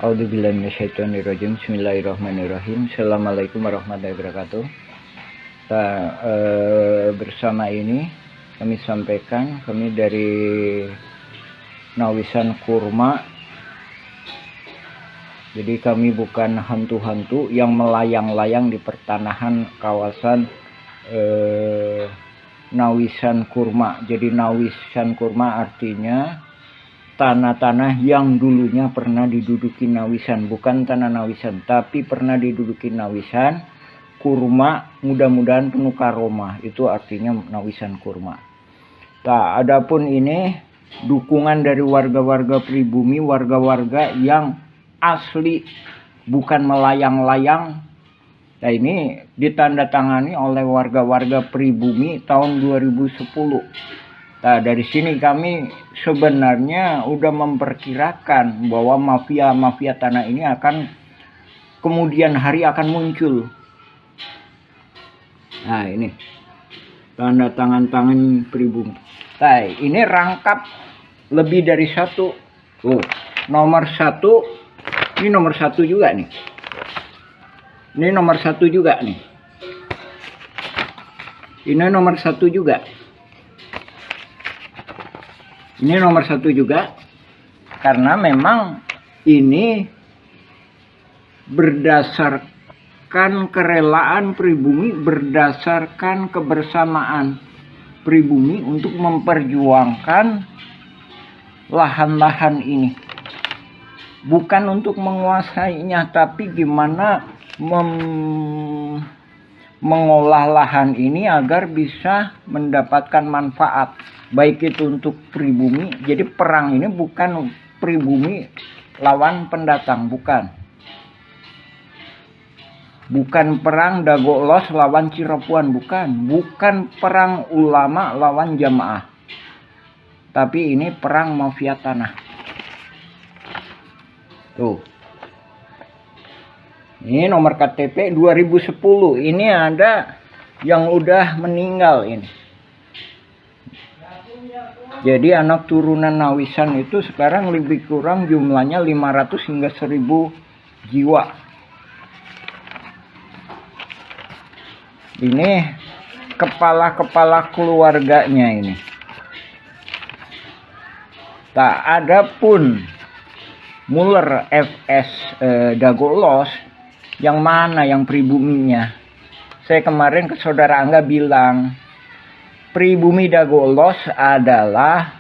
A'udzubillahi minasyaitonirrajim. Bismillahirrahmanirrahim. Assalamualaikum warahmatullahi wabarakatuh. Bersama ini kami sampaikan, kami dari Nawisan Kurma. Jadi kami bukan hantu-hantu yang melayang-layang di pertanahan kawasan Nawisan Kurma. Jadi Nawisan Kurma artinya tanah-tanah yang dulunya pernah diduduki Nawisan, bukan tanah Nawisan, tapi pernah diduduki Nawisan. Kurma mudah-mudahan penuh karomah, itu artinya Nawisan Kurma. Adapun ini dukungan dari warga-warga pribumi, warga-warga yang asli, bukan melayang-layang. Nah, ini ditandatangani oleh warga-warga pribumi tahun 2010. Nah, dari sini kami sebenarnya udah memperkirakan bahwa mafia-mafia tanah ini akan kemudian hari akan muncul. Nah, ini tanda tangan pribumi. Nah, ini rangkap lebih dari satu. Nomor satu. Ini nomor satu juga nih. Ini nomor satu juga nih. Ini nomor satu juga. Ini nomor satu juga, karena memang ini berdasarkan kerelaan pribumi, berdasarkan kebersamaan pribumi untuk memperjuangkan lahan-lahan ini. Bukan untuk menguasainya, tapi gimana mengolah lahan ini agar bisa mendapatkan manfaat. Baik itu untuk pribumi. Jadi perang ini bukan pribumi lawan pendatang, bukan. Bukan perang Dagolos lawan Cirepuan, bukan. Bukan perang ulama lawan jamaah. Tapi ini perang mafia tanah. Tuh. Ini nomor KTP 2010. Ini ada yang udah meninggal ini. Jadi anak turunan Nawisan itu sekarang lebih kurang jumlahnya 500 hingga 1000 jiwa. Ini kepala-kepala keluarganya ini. Adapun Muller FS Dagolos, yang mana yang pribuminya? Saya kemarin ke saudara Angga bilang, pribumi Dagolos adalah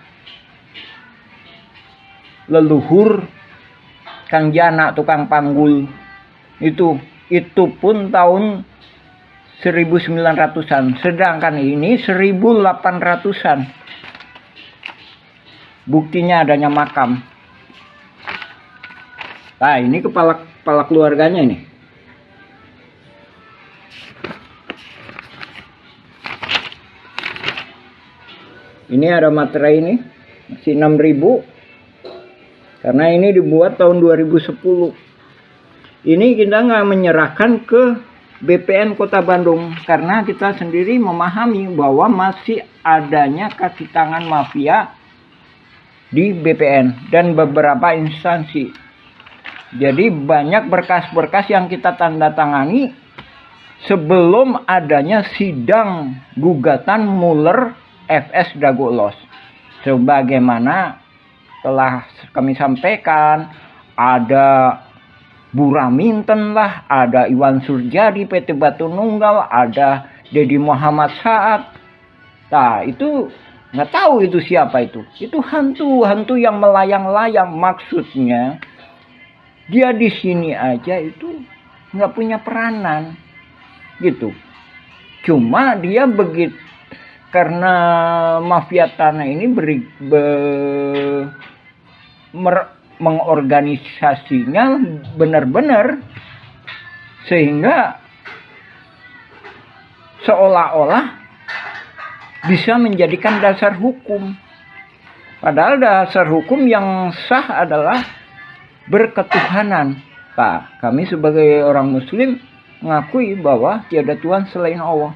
leluhur Kang Jana, tukang panggul. Itu pun tahun 1900-an. Sedangkan ini 1800-an. Buktinya adanya makam. Nah, ini kepala keluarganya ini. Ini ada materai ini, masih 6.000. Karena ini dibuat tahun 2010. Ini kita nggak menyerahkan ke BPN Kota Bandung. Karena kita sendiri memahami bahwa masih adanya kaki tangan mafia di BPN dan beberapa instansi. Jadi banyak berkas-berkas yang kita tanda tangani sebelum adanya sidang gugatan Muller FS Dagolos. Sebagaimana telah kami sampaikan, ada Buraminten lah, ada Iwan Surjadi PT Batu Nunggal, ada Dedi Muhammad Saad. Nah, itu nggak tahu itu siapa itu. Itu hantu yang melayang-layang. Maksudnya dia di sini aja itu nggak punya peranan, gitu. Cuma dia begitu. Karena mafia tanah ini mengorganisasinya benar-benar sehingga seolah-olah bisa menjadikan dasar hukum. Padahal dasar hukum yang sah adalah berketuhanan. Kami sebagai orang Muslim mengakui bahwa tiada Tuhan selain Allah.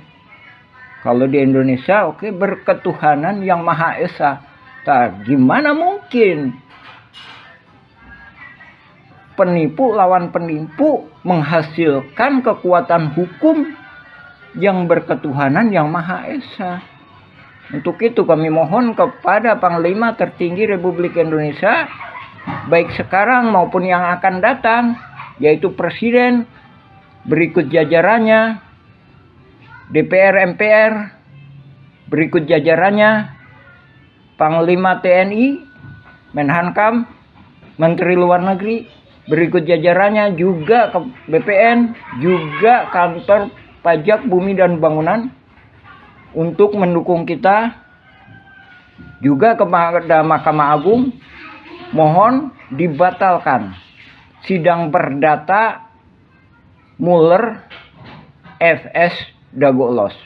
Kalau di Indonesia, berketuhanan yang Maha Esa. Gimana mungkin penipu lawan penipu menghasilkan kekuatan hukum yang berketuhanan yang Maha Esa. Untuk itu kami mohon kepada Panglima tertinggi Republik Indonesia, baik sekarang maupun yang akan datang, yaitu Presiden, berikut jajarannya, DPR MPR, berikut jajarannya, Panglima TNI, Menhankam, Menteri Luar Negeri, berikut jajarannya juga ke BPN, juga Kantor Pajak Bumi dan Bangunan, untuk mendukung kita, juga kepada Mahkamah Agung, mohon dibatalkan sidang perdata Mueller FS Dagolos.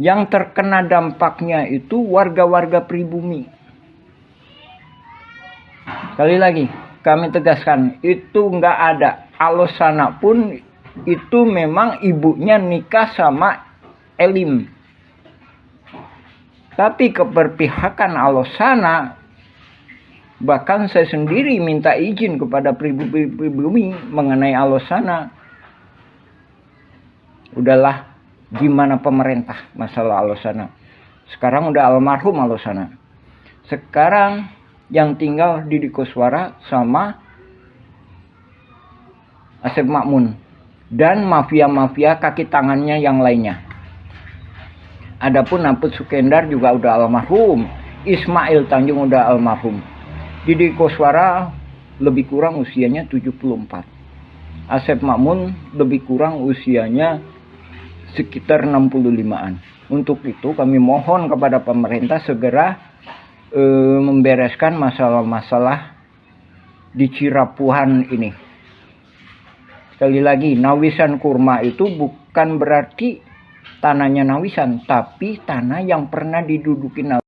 Yang terkena dampaknya itu warga-warga pribumi. Sekali lagi kami tegaskan, itu nggak ada. Alosana pun itu memang ibunya nikah sama Elim. Tapi keberpihakan Alosana, bahkan saya sendiri minta izin kepada pribumi mengenai Alosana. Udahlah, gimana pemerintah masalah Alosana. Sekarang udah almarhum Alosana. Sekarang yang tinggal Didi Koswara sama Asep Makmun dan mafia-mafia kaki tangannya yang lainnya. Adapun Naput Sukendar juga udah almarhum, Ismail Tanjung udah almarhum. Didi Koswara lebih kurang usianya 74. Asep Makmun lebih kurang usianya sekitar 65-an. Untuk itu kami mohon kepada pemerintah segera membereskan masalah-masalah di Cirapuhan ini. Sekali lagi, Nawisan Kurma itu bukan berarti tanahnya Nawisan, tapi tanah yang pernah diduduki Nawisan.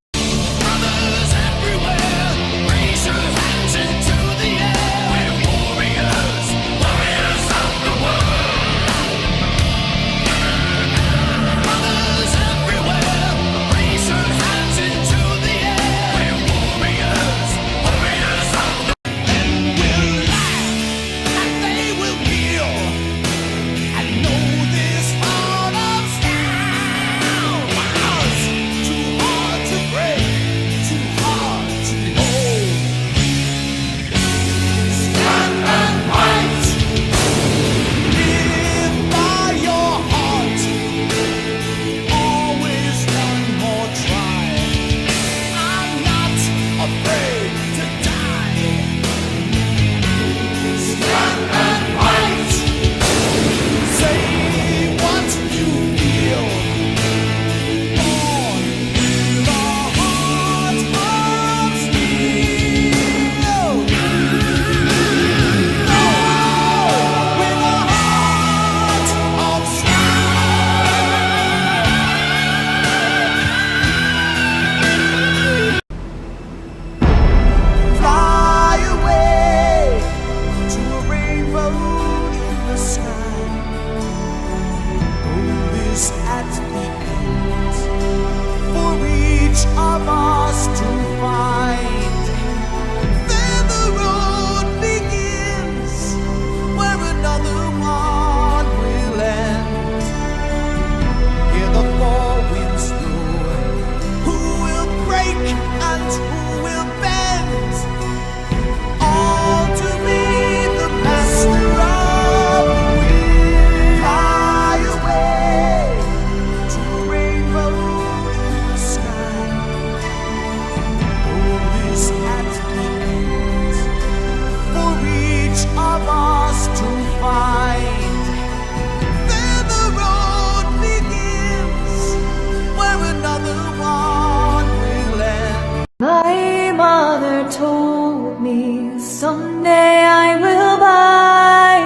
My mother told me someday I will buy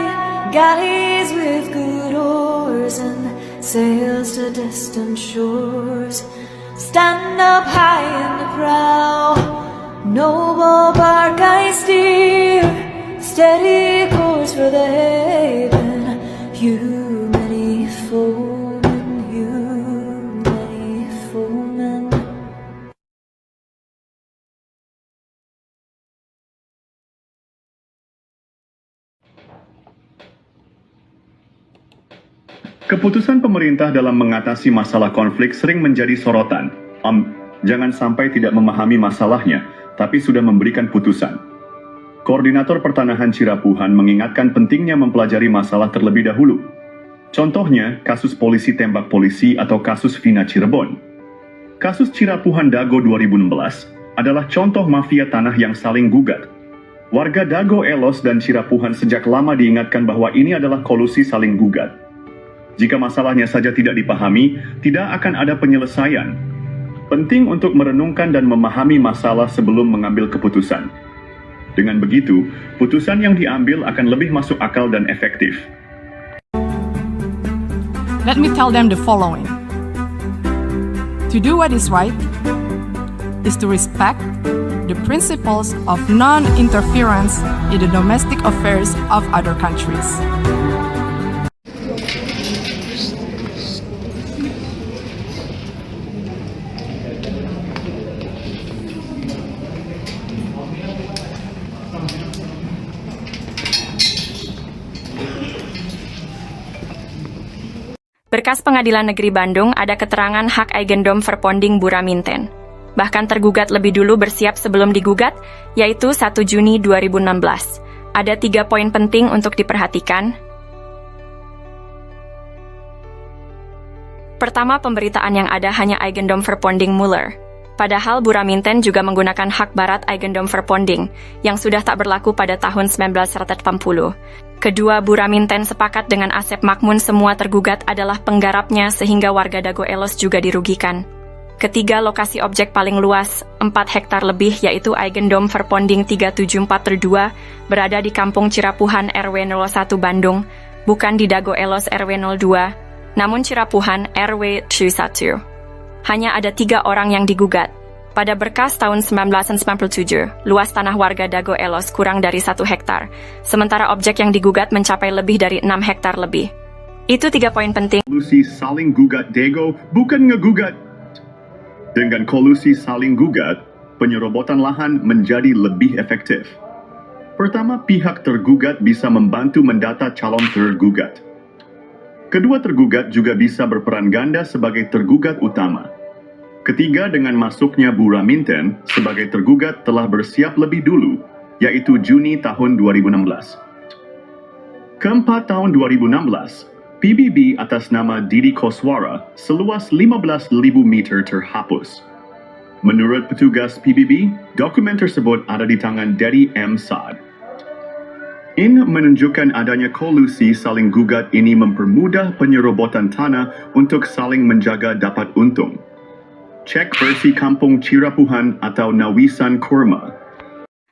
galleys with good oars and sails to distant shores. Stand up high in the prow, noble bark I steer, steady course for the haven, you many foemen, you many foemen. Keputusan pemerintah dalam mengatasi masalah konflik sering menjadi sorotan. Jangan sampai tidak memahami masalahnya, tapi sudah memberikan putusan. Koordinator Pertanahan Cirapuhan mengingatkan pentingnya mempelajari masalah terlebih dahulu. Contohnya, kasus polisi tembak polisi atau kasus Vina Cirebon. Kasus Cirapuhan Dago 2016 adalah contoh mafia tanah yang saling gugat. Warga Dago Elos dan Cirapuhan sejak lama diingatkan bahwa ini adalah kolusi saling gugat. Jika masalahnya saja tidak dipahami, tidak akan ada penyelesaian. Penting untuk merenungkan dan memahami masalah sebelum mengambil keputusan. Dengan begitu, putusan yang diambil akan lebih masuk akal dan efektif. Let me tell them the following. To do what is right is to respect the principles of non-interference in the domestic affairs of other countries. Berkas Pengadilan Negeri Bandung ada keterangan hak Eigendom Verponding Buraminten. Bahkan tergugat lebih dulu bersiap sebelum digugat, yaitu 1 Juni 2016. Ada 3 poin penting untuk diperhatikan. Pertama, pemberitaan yang ada hanya Eigendom Verponding Muller. Padahal Buraminten juga menggunakan hak barat Eigendom Verponding, yang sudah tak berlaku pada tahun 1980. Kedua, Buraminten sepakat dengan Asep Makmun semua tergugat adalah penggarapnya sehingga warga Dago Elos juga dirugikan. Ketiga, lokasi objek paling luas, 4 hektar lebih yaitu Eigendom Verponding 374/2, berada di Kampung Cirapuhan RW 01 Bandung, bukan di Dago Elos RW 02, namun Cirapuhan RW 1. Hanya ada 3 orang yang digugat. Pada berkas tahun 1997, luas tanah warga Dago Elos kurang dari 1 hektar, sementara objek yang digugat mencapai lebih dari 6 hektar lebih. Itu 3 poin penting. Kolusi saling gugat Dago bukan ngegugat. Dengan kolusi saling gugat, penyerobotan lahan menjadi lebih efektif. Pertama, pihak tergugat bisa membantu mendata calon tergugat. Kedua, tergugat juga bisa berperan ganda sebagai tergugat utama. Ketiga, dengan masuknya Buraminten sebagai tergugat telah bersiap lebih dulu, yaitu Juni tahun 2016. Keempat, tahun 2016, PBB atas nama Didi Koswara seluas 15.000 meter terhapus. Menurut petugas PBB, dokumen tersebut ada di tangan Dedi M. Saad. Ini menunjukkan adanya kolusi saling gugat ini mempermudah penyerobotan tanah untuk saling menjaga dapat untung. Cek versi Kampung Cirapuhan atau Nawisan Kurma.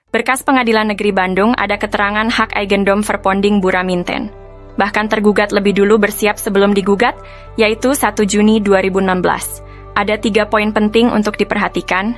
Berkas Pengadilan Negeri Bandung ada keterangan hak Eigendom Verponding Buraminten. Bahkan tergugat lebih dulu bersiap sebelum digugat, yaitu 1 Juni 2016. Ada 3 poin penting untuk diperhatikan.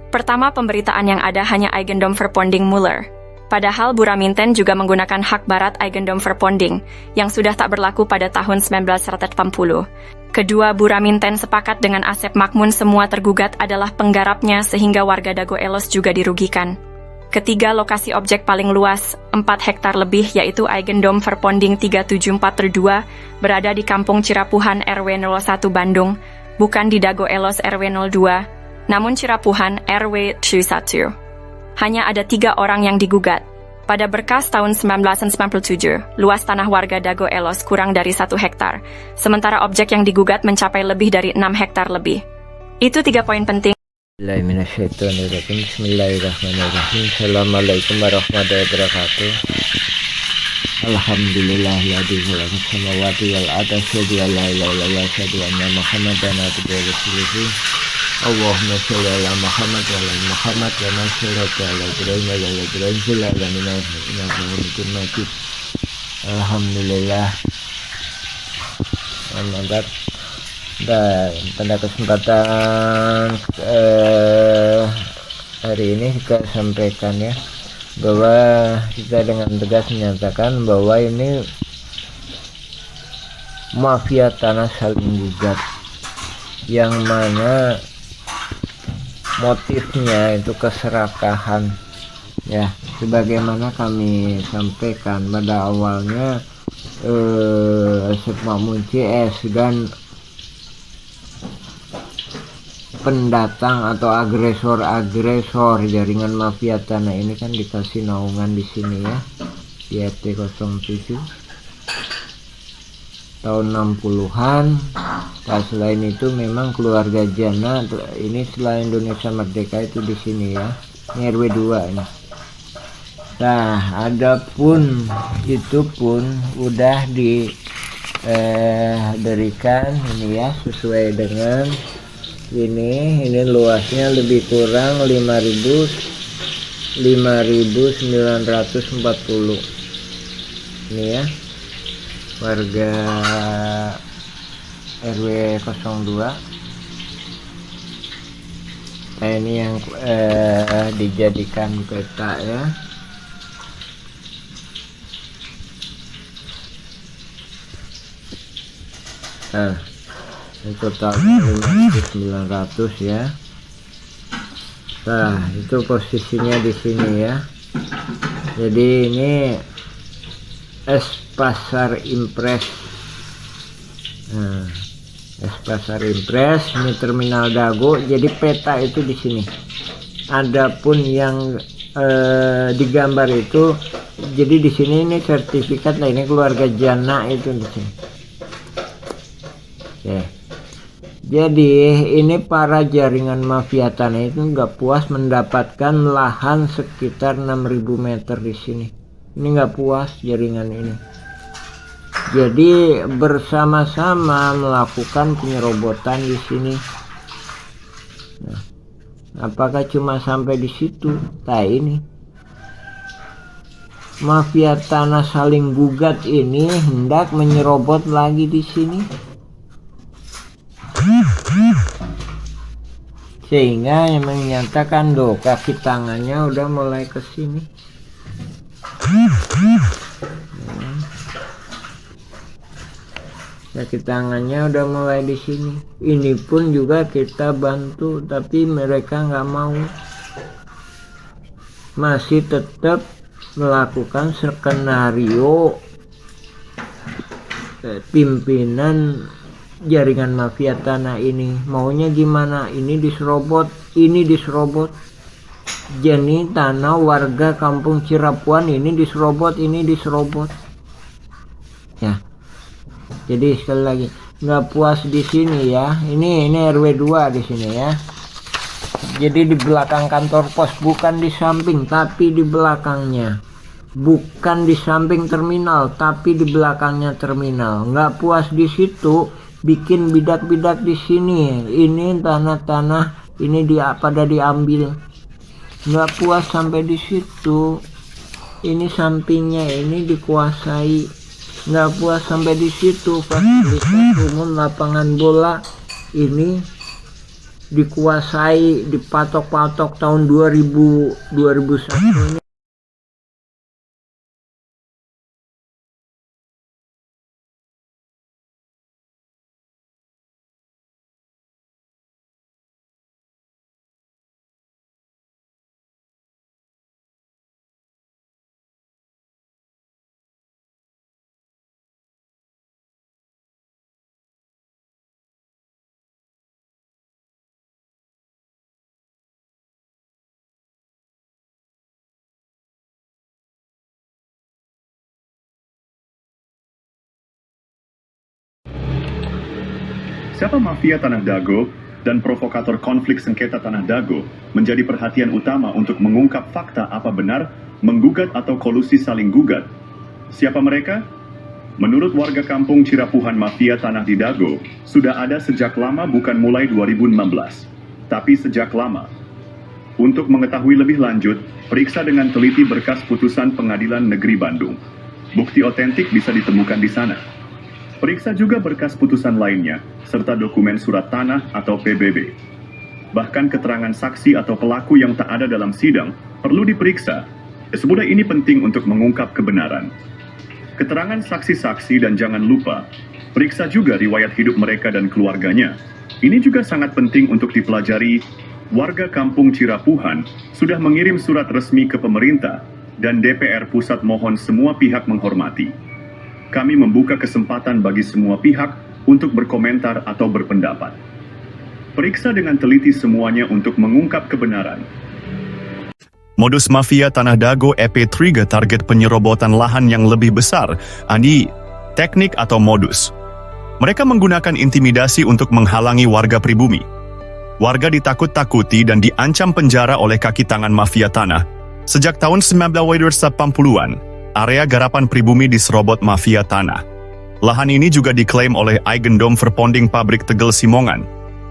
Pertama, pemberitaan yang ada hanya Eigendom Verponding Muller. Padahal Buraminten juga menggunakan hak barat Eigendom Verponding, yang sudah tak berlaku pada tahun 1980. Kedua, Buraminten sepakat dengan Asep Makmun semua tergugat adalah penggarapnya sehingga warga Dago Elos juga dirugikan. Ketiga, lokasi objek paling luas, 4 hektar lebih yaitu Eigendom Verponding 374/2, berada di Kampung Cirapuhan RW 01 Bandung, bukan di Dago Elos RW 02, namun Cirapuhan RW 1. Hanya ada 3 orang yang digugat. Pada berkas tahun 1997, luas tanah warga Dago Elos kurang dari 1 hektar, sementara objek yang digugat mencapai lebih dari 6 hektar lebih. Itu 3 poin penting. Bismillahirrahmanirrahim. Bismillahirrahmanirrahim. Assalamualaikum warahmatullahi wabarakatuh. Alhamdulillah ya dihulang samawati wal ardi asyhadu an la ilaha illallah wa asyhadu anna Muhammadan abduhu wa rasuluhu. Allahumma sholli ala Muhammad wa ala Muhammad wa ma sholli ala Ibrahim wa ala Ibrahim fil alamin innaka Hamidum Majid. Alhamdulillah. Mantap. Dan pada kesempatan hari ini kita sampaikan ya bahwa kita dengan tegas menyatakan bahwa ini mafia tanah saling gugat, yang mana motifnya itu keserakahan Ya, sebagaimana kami sampaikan pada awalnya, Setmakmun CS dan pendatang atau agresor jaringan mafia tanah ini kan dikasih naungan di sini ya, di RT 07 tahun 60-an. Nah, selain itu memang keluarga Jana ini setelah Indonesia merdeka itu di sini ya. Ini RW 2 ini. Nah, adapun itu pun udah diberikan ini ya, sesuai dengan ini luasnya lebih kurang 5.940 ini ya, warga RW 02. Nah, ini yang dijadikan peta ya. Nah, ini totalnya 5.900 ya. Nah, itu posisinya di sini ya. Jadi ini Pasar Impres. Nah, Pasar Impres, ini Terminal Dago. Jadi peta itu di sini. Adapun yang digambar itu, jadi di sini ini sertifikat. Nah, ini keluarga Jana itu di sini. Oke. Jadi ini para jaringan mafia tanah itu nggak puas mendapatkan lahan sekitar 6.000 meter di sini. Ini nggak puas jaringan ini. Jadi bersama-sama melakukan penyerobotan di sini. Nah, apakah cuma sampai di situ? Nah, ini mafia tanah saling gugat ini hendak menyerobot lagi di sini. Sehingga yang menyatakan kaki tangannya udah mulai ke sini. Kaki tangannya udah mulai di sini. Ini pun juga kita bantu, tapi mereka nggak mau. Masih tetap melakukan skenario pimpinan jaringan mafia tanah ini. Maunya gimana? Ini diserobot, ini diserobot. Jadi tanah warga kampung Cirapuan ini diserobot, ini diserobot. Ya. Jadi sekali lagi, nggak puas di sini ya. Ini RW 2 di sini ya. Jadi di belakang kantor pos, bukan di samping tapi di belakangnya. Bukan di samping terminal tapi di belakangnya terminal. Nggak puas di situ, bikin bidak-bidak di sini. Ini tanah-tanah ini pada diambil. Nggak puas sampai di situ, ini sampingnya ini dikuasai. Nggak puas sampai di situ, fasilitas umum lapangan bola ini dikuasai, dipatok-patok tahun 2001 ini. Siapa mafia Tanah Dago dan provokator konflik sengketa Tanah Dago menjadi perhatian utama untuk mengungkap fakta apa benar menggugat atau kolusi saling gugat. Siapa mereka? Menurut warga kampung Cirapuhan, mafia Tanah di Dago sudah ada sejak lama, bukan mulai 2016, tapi sejak lama. Untuk mengetahui lebih lanjut, periksa dengan teliti berkas putusan Pengadilan Negeri Bandung. Bukti otentik bisa ditemukan di sana. Periksa juga berkas putusan lainnya, serta dokumen surat tanah atau PBB. Bahkan keterangan saksi atau pelaku yang tak ada dalam sidang perlu diperiksa. Semudah ini penting untuk mengungkap kebenaran. Keterangan saksi-saksi, dan jangan lupa, periksa juga riwayat hidup mereka dan keluarganya. Ini juga sangat penting untuk dipelajari warga kampung Cirapuhan sudah mengirim surat resmi ke pemerintah dan DPR pusat mohon semua pihak menghormati. Kami membuka kesempatan bagi semua pihak untuk berkomentar atau berpendapat. Periksa dengan teliti semuanya untuk mengungkap kebenaran. Modus mafia Tanah Dago EP3 target penyerobotan lahan yang lebih besar. Ani, teknik atau modus. Mereka menggunakan intimidasi untuk menghalangi warga pribumi. Warga ditakut-takuti dan diancam penjara oleh kaki tangan mafia tanah. Sejak tahun 1980-an, area garapan pribumi diserobot mafia tanah. Lahan ini juga diklaim oleh Eigendom Verponding Pabrik Tegel Simongan.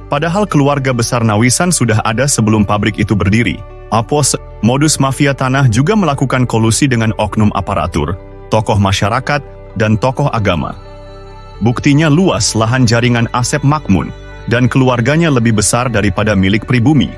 Padahal keluarga besar Nawisan sudah ada sebelum pabrik itu berdiri. Apos, modus mafia tanah juga melakukan kolusi dengan oknum aparatur, tokoh masyarakat, dan tokoh agama. Buktinya luas lahan jaringan Asep Makmun, dan keluarganya lebih besar daripada milik pribumi.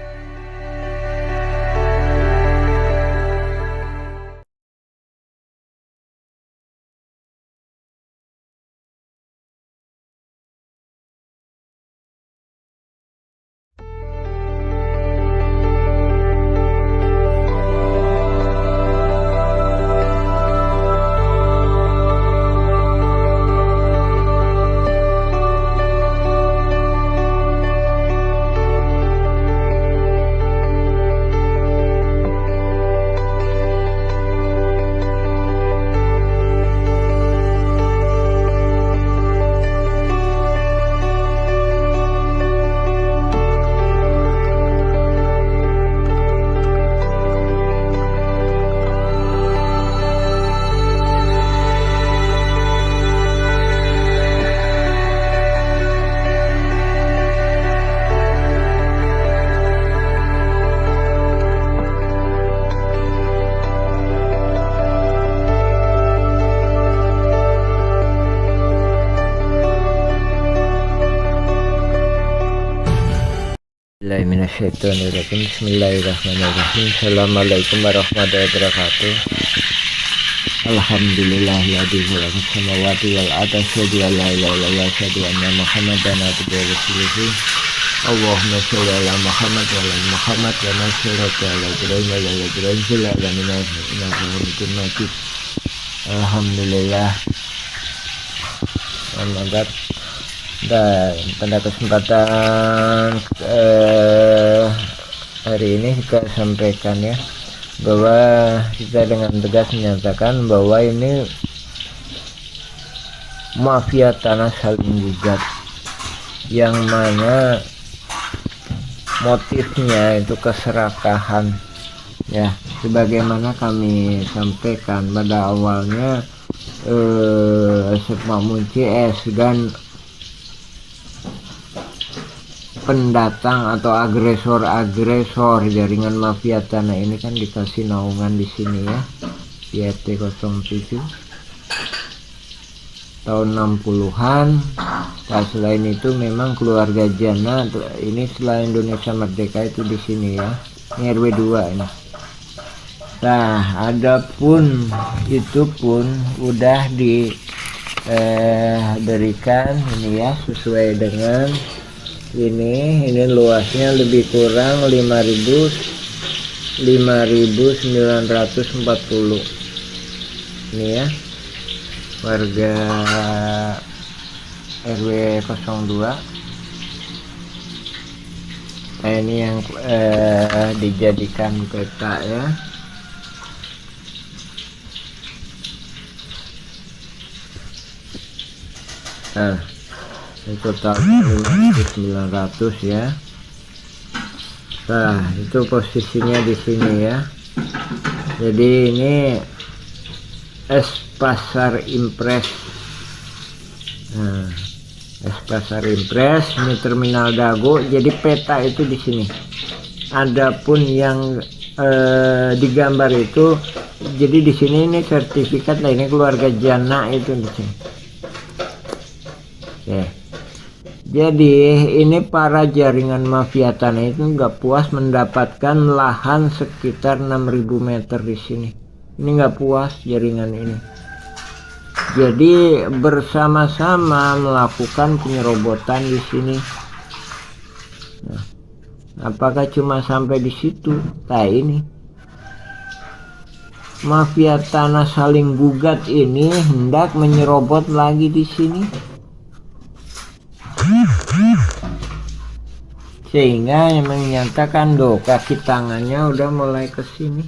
Bismillahirrahmanirrahim. Bismillahirrahmanirrahim. Assalamualaikum warahmatullahi wabarakatuh. Alhamdulillahilladzi khalaqa samawati wal arda asyhadu an la ilaha illallah wa asyhadu anna Muhammadan abduhu wa rasuluhu. Allahumma shalli ala Muhammad wa ala Muhammad wa sallallahu ala Ibrahim wa ala Ibrahim fil alamin innaka Hamidum Majid. Alhamdulillah. Selamat dan pada kesempatan hari ini kita sampaikan ya bahwa kita dengan tegas menyatakan bahwa ini mafia tanah saling gugat, yang mana motifnya itu keserakahan ya, sebagaimana kami sampaikan pada awalnya. Asep Makmun CS dan pendatang atau agresor jaringan mafia tanah ini kan dikasih naungan di sini ya, di RT 07 tahun 60-an. Nah, selain itu memang keluarga Jana ini setelah Indonesia Merdeka itu di sini ya, ini RW 2 ini. Nah, adapun itu pun udah diberikan ini ya, sesuai dengan ini luasnya lebih kurang 5.940 ini ya, warga RW 02. Nah, ini yang dijadikan peta ya. Nah, total 5.900 ya. Nah, itu posisinya di sini ya. Jadi ini Pasar Impres. Nah, Pasar Impres, ini Terminal Dago. Jadi peta itu di sini. Adapun yang digambar itu, jadi di sini ini sertifikat. Nah, ini keluarga Jana itu di sini. Oke. Jadi ini para jaringan mafia tanah itu nggak puas mendapatkan lahan sekitar 6.000 meter di sini. Ini nggak puas jaringan ini. Jadi bersama-sama melakukan penyerobotan di sini. Apakah cuma sampai di situ? Nah ini mafia tanah saling gugat ini hendak menyerobot lagi di sini, sehingga yang menyatakan kaki tangannya udah mulai ke sini.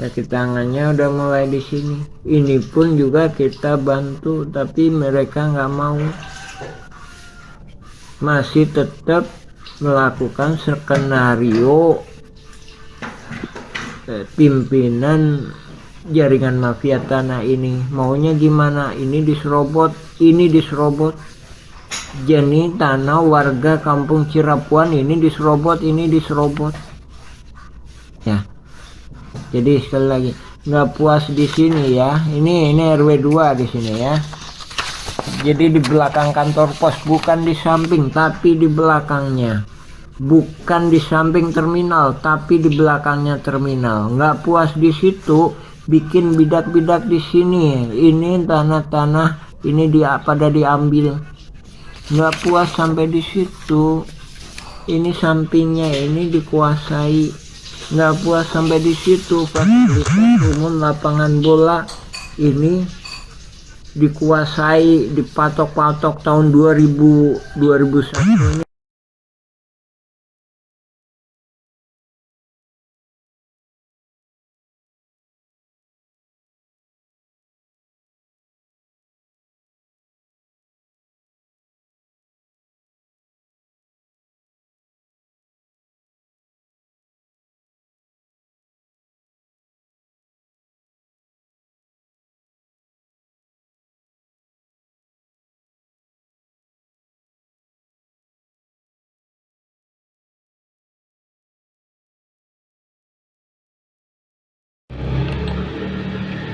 Kaki tangannya udah mulai di sini. Ini pun juga kita bantu, tapi mereka nggak mau. Masih tetap melakukan skenario pimpinan jaringan mafia tanah ini. Maunya gimana? Ini diserobot, ini diserobot. Jadi tanah warga kampung Cirapuan ini diserobot, ini diserobot. Ya. Jadi sekali lagi, nggak puas di sini ya. Ini RW 2 di sini ya. Jadi di belakang kantor pos, bukan di samping tapi di belakangnya. Bukan di samping terminal tapi di belakangnya terminal. Nggak puas di situ, bikin bidak-bidak di sini. Ini tanah-tanah ini pada diambil. Nggak puas sampai di situ, ini sampingnya ini dikuasai. Nggak puas sampai di situ, fasilitas umum lapangan bola ini dikuasai, dipatok-patok tahun 2001 ini.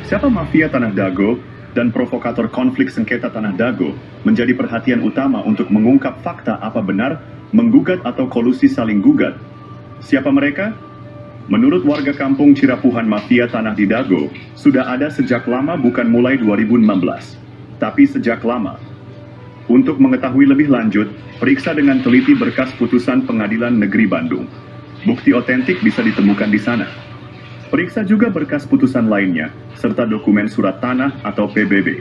Siapa mafia Tanah Dago dan provokator konflik sengketa Tanah Dago menjadi perhatian utama untuk mengungkap fakta apa benar menggugat atau kolusi saling gugat. Siapa mereka? Menurut warga kampung Cirapuhan, mafia Tanah di Dago sudah ada sejak lama, bukan mulai 2016, tapi sejak lama. Untuk mengetahui lebih lanjut, periksa dengan teliti berkas putusan Pengadilan Negeri Bandung. Bukti otentik bisa ditemukan di sana. Periksa juga berkas putusan lainnya, serta dokumen surat tanah atau PBB.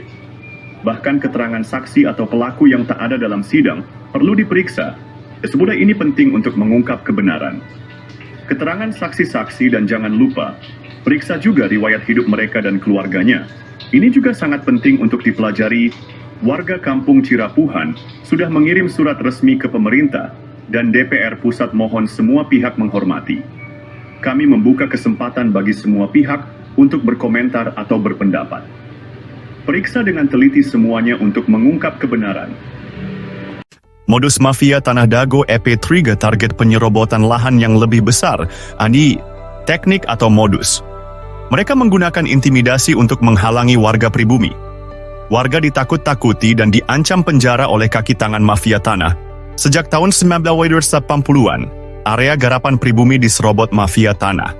Bahkan keterangan saksi atau pelaku yang tak ada dalam sidang perlu diperiksa. Semudah ini penting untuk mengungkap kebenaran. Keterangan saksi-saksi, dan jangan lupa, periksa juga riwayat hidup mereka dan keluarganya. Ini juga sangat penting untuk dipelajari. Warga kampung Cirapuhan sudah mengirim surat resmi ke pemerintah dan DPR pusat, mohon semua pihak menghormati. Kami membuka kesempatan bagi semua pihak untuk berkomentar atau berpendapat. Periksa dengan teliti semuanya untuk mengungkap kebenaran. Modus mafia Tanah Dago EP3 target penyerobotan lahan yang lebih besar. Ani, teknik atau modus. Mereka menggunakan intimidasi untuk menghalangi warga pribumi. Warga ditakut-takuti dan diancam penjara oleh kaki tangan mafia tanah. Sejak tahun 1980-an, area garapan pribumi diserobot mafia tanah.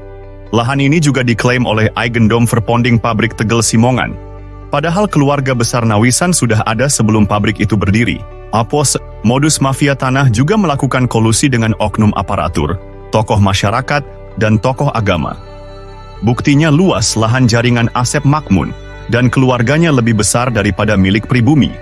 Lahan ini juga diklaim oleh Eigendom Verponding Pabrik Tegel Simongan. Padahal keluarga besar Nawisan sudah ada sebelum pabrik itu berdiri. Apos, modus mafia tanah juga melakukan kolusi dengan oknum aparatur, tokoh masyarakat, dan tokoh agama. Buktinya luas lahan jaringan Asep Makmun dan keluarganya lebih besar daripada milik pribumi.